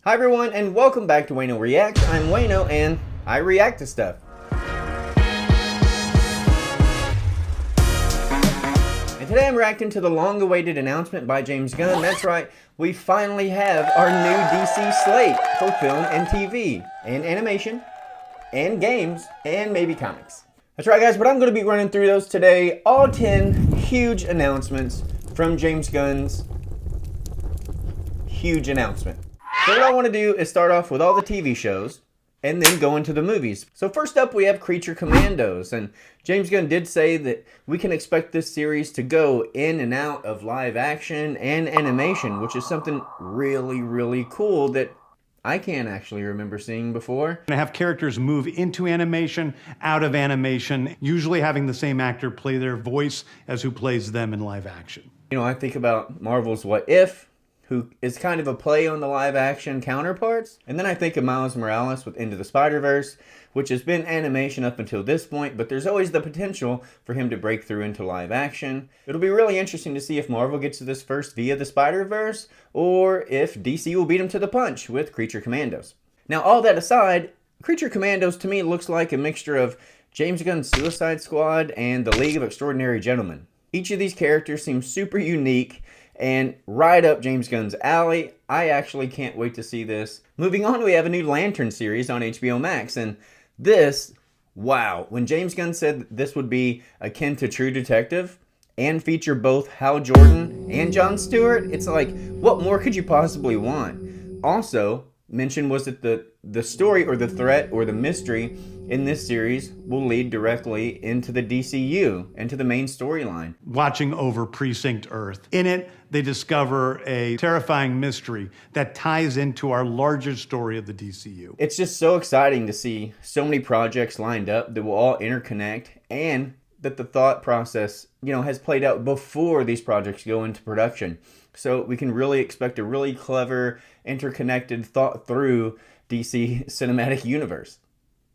Hi everyone, and welcome back to Wayno Reacts. I'm Wayno, and I react to stuff. And today I'm reacting to the long-awaited announcement by James Gunn. That's right, we finally have our new DC Slate for film and TV, and animation, and games, and maybe comics. That's right guys, but I'm going to be running through those today. All 10 huge announcements from James Gunn's huge announcement. So what I want to do is start off with all the TV shows and then go into the movies. So first up we have Creature Commandos, and James Gunn did say that we can expect this series to go in and out of live action and animation, which is something really cool that I can't actually remember seeing before. To have characters move into animation, out of animation, usually having the same actor play their voice as who plays them in live action. You know, I think about Marvel's What If, who is kind of a play on the live-action counterparts. And then I think of Miles Morales with Into the Spider-Verse, which has been animation up until this point, but there's always the potential for him to break through into live-action. It'll be really interesting to see if Marvel gets to this first via the Spider-Verse, or if DC will beat him to the punch with Creature Commandos. Now, all that aside, Creature Commandos to me looks like a mixture of James Gunn's Suicide Squad and the League of Extraordinary Gentlemen. Each of these characters seems super unique, and right up James Gunn's alley. I actually can't wait to see this. Moving on, we have a new Lantern series on HBO Max, and this, wow. When James Gunn said this would be akin to True Detective and feature both Hal Jordan and Jon Stewart, it's like, what more could you possibly want? Also, mentioned was that the story or the threat or the mystery in this series will lead directly into the DCU, into the main storyline. Watching over Precinct Earth. In it, they discover a terrifying mystery that ties into our larger story of the DCU. It's just so exciting to see so many projects lined up that will all interconnect, and that the thought process, has played out before these projects go into production. So we can really expect a really clever, interconnected, thought through DC cinematic universe.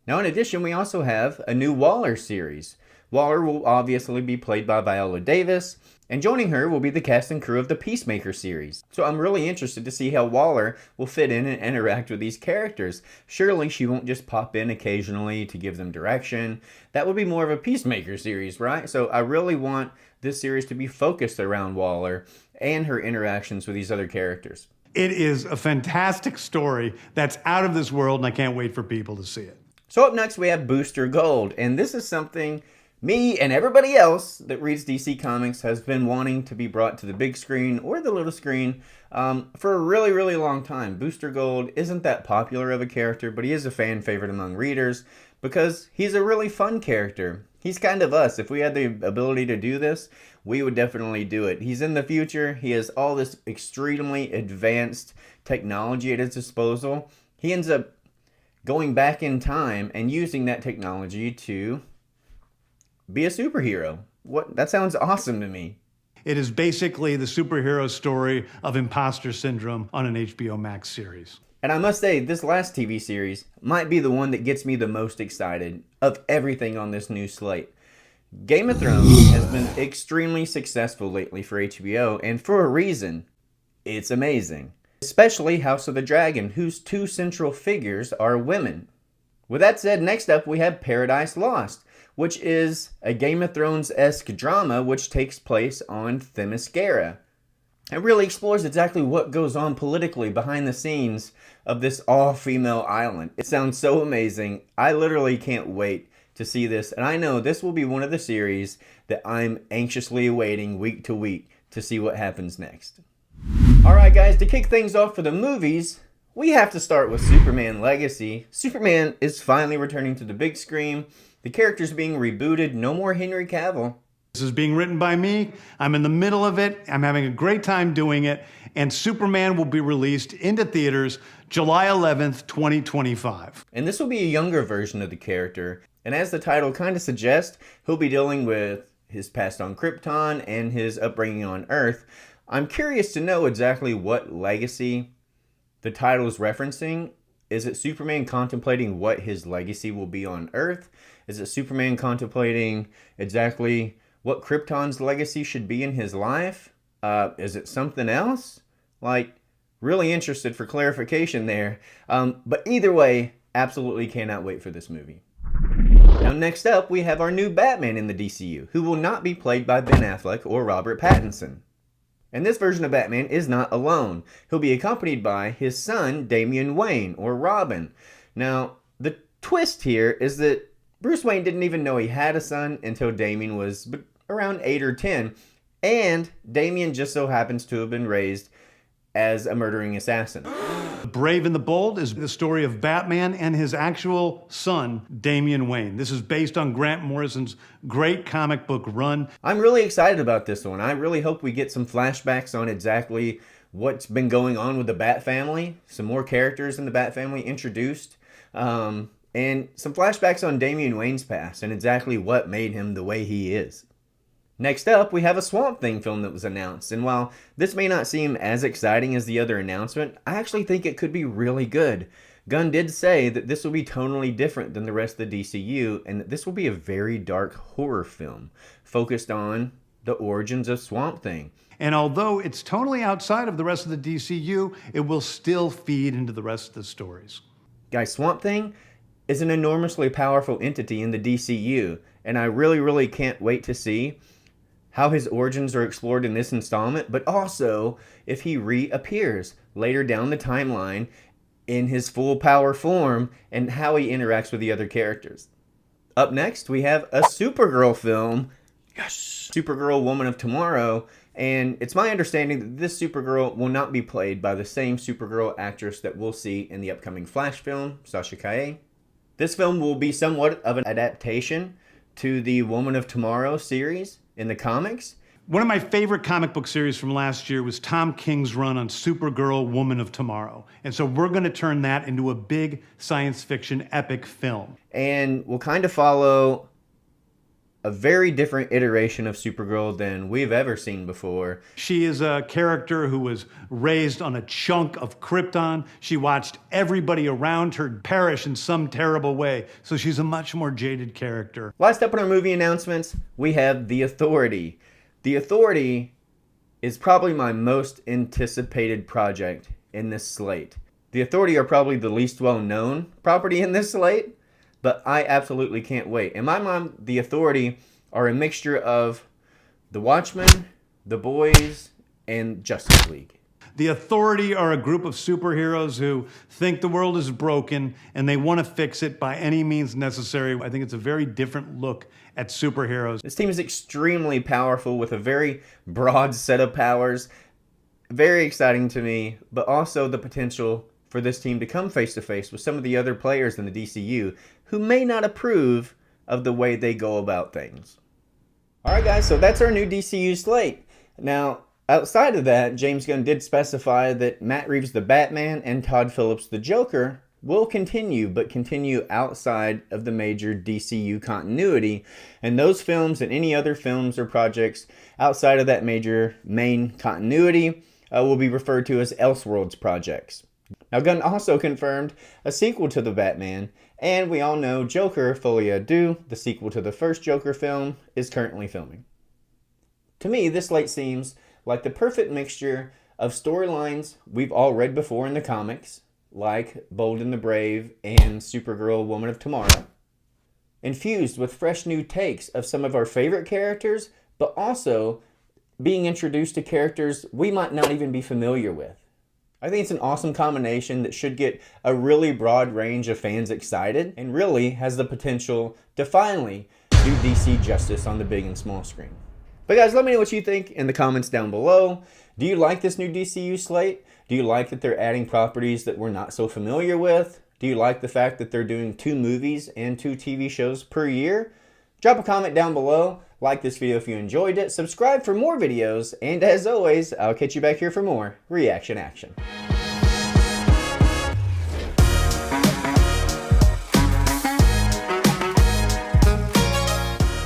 Now, in addition, we also have a new Waller series. Waller will obviously be played by Viola Davis, and joining her will be the cast and crew of the Peacemaker series. So I'm really interested to see how Waller will fit in and interact with these characters. Surely she won't just pop in occasionally to give them direction. That would be more of a Peacemaker series, right? So I really want this series to be focused around Waller and her interactions with these other characters. It is a fantastic story that's out of this world, and I can't wait for people to see it. So up next we have Booster Gold, and this is something me and everybody else that reads DC Comics has been wanting to be brought to the big screen or the little screen for a really long time. Booster Gold isn't that popular of a character, but he is a fan favorite among readers because he's a really fun character. He's kind of us. If we had the ability to do this, we would definitely do it. He's in the future. He has all this extremely advanced technology at his disposal. He ends up going back in time and using that technology to be a superhero. That sounds awesome to me. It is basically the superhero story of imposter syndrome on an HBO Max series. And I must say, this last TV series might be the one that gets me the most excited of everything on this new slate. Game of Thrones has been extremely successful lately for HBO, and for a reason. It's amazing. Especially House of the Dragon, whose two central figures are women. With that said, next up we have Paradise Lost, which is a Game of Thrones-esque drama which takes place on Themyscira. It really explores exactly what goes on politically behind the scenes of this all-female island. It sounds so amazing. I literally can't wait to see this, and I know this will be one of the series that I'm anxiously awaiting week to week to see what happens next. Alright guys, to kick things off for the movies, we have to start with Superman Legacy. Superman is finally returning to the big screen. The character's being rebooted. No more Henry Cavill. This is being written by me. I'm in the middle of it. I'm having a great time doing it. And Superman will be released into theaters July 11th, 2025. And this will be a younger version of the character. And as the title kind of suggests, he'll be dealing with his past on Krypton and his upbringing on Earth. I'm curious to know exactly what legacy the title is referencing. Is it Superman contemplating what his legacy will be on Earth? Is it Superman contemplating exactly what Krypton's legacy should be in his life? Is it something else? Like, Really interested for clarification there. But either way, absolutely cannot wait for this movie. Now next up, we have our new Batman in the DCU, who will not be played by Ben Affleck or Robert Pattinson. And this version of Batman is not alone. He'll be accompanied by his son, Damian Wayne, or Robin. Now, the twist here is that Bruce Wayne didn't even know he had a son until Damian was around 8 or 10, and Damian just so happens to have been raised as a murdering assassin. Brave and the Bold is the story of Batman and his actual son, Damian Wayne. This is based on Grant Morrison's great comic book run. I'm really excited about this one. I really hope we get some flashbacks on exactly what's been going on with the Bat family, some more characters in the Bat family introduced, and some flashbacks on Damian Wayne's past and exactly what made him the way he is. Next up, we have a Swamp Thing film that was announced, and while this may not seem as exciting as the other announcement, I actually think it could be really good. Gunn did say that this will be tonally different than the rest of the DCU, and that this will be a very dark horror film, focused on the origins of Swamp Thing. And although it's totally outside of the rest of the DCU, it will still feed into the rest of the stories. Guys, Swamp Thing is an enormously powerful entity in the DCU, and I really can't wait to see how his origins are explored in this installment, but also if he reappears later down the timeline in his full power form and how he interacts with the other characters. Up next, we have a Supergirl film. Yes! Supergirl Woman of Tomorrow, and it's my understanding that this Supergirl will not be played by the same Supergirl actress that we'll see in the upcoming Flash film, Sasha Calle. This film will be somewhat of an adaptation to the Woman of Tomorrow series in the comics. One of my favorite comic book series from last year was Tom King's run on Supergirl, Woman of Tomorrow. And so we're going to turn that into a big science fiction epic film. And we'll kind of follow a very different iteration of Supergirl than we've ever seen before. She is a character who was raised on a chunk of Krypton. She watched everybody around her perish in some terrible way. So she's a much more jaded character. Last up in our movie announcements, we have The Authority. The Authority is probably my most anticipated project in this slate. The Authority are probably the least well-known property in this slate, but I absolutely can't wait. In my mind, The Authority are a mixture of The Watchmen, The Boys, and Justice League. The Authority are a group of superheroes who think the world is broken and they want to fix it by any means necessary. I think it's a very different look at superheroes. This team is extremely powerful with a very broad set of powers. Very exciting to me, but also the potential for this team to come face to face with some of the other players in the DCU who may not approve of the way they go about things. Alright guys, so that's our new DCU slate. Now, outside of that, James Gunn did specify that Matt Reeves the Batman and Todd Phillips the Joker will continue, but continue outside of the major DCU continuity, and those films and any other films or projects outside of that major main continuity will be referred to as Elseworlds projects. Now, Gunn also confirmed a sequel to The Batman, and we all know Joker Folie à Deux, the sequel to the first Joker film, is currently filming. To me, this slate seems like the perfect mixture of storylines we've all read before in the comics, like Bold and the Brave and Supergirl Woman of Tomorrow, infused with fresh new takes of some of our favorite characters, but also being introduced to characters we might not even be familiar with. I think it's an awesome combination that should get a really broad range of fans excited and really has the potential to finally do DC justice on the big and small screen. But guys, let me know what you think in the comments down below. Do you like this new DCU slate? Do you like that they're adding properties that we're not so familiar with? Do you like the fact that they're doing 2 movies and 2 TV shows per year? Drop a comment down below. Like this video if you enjoyed it. Subscribe for more videos. And as always, I'll catch you back here for more reaction action.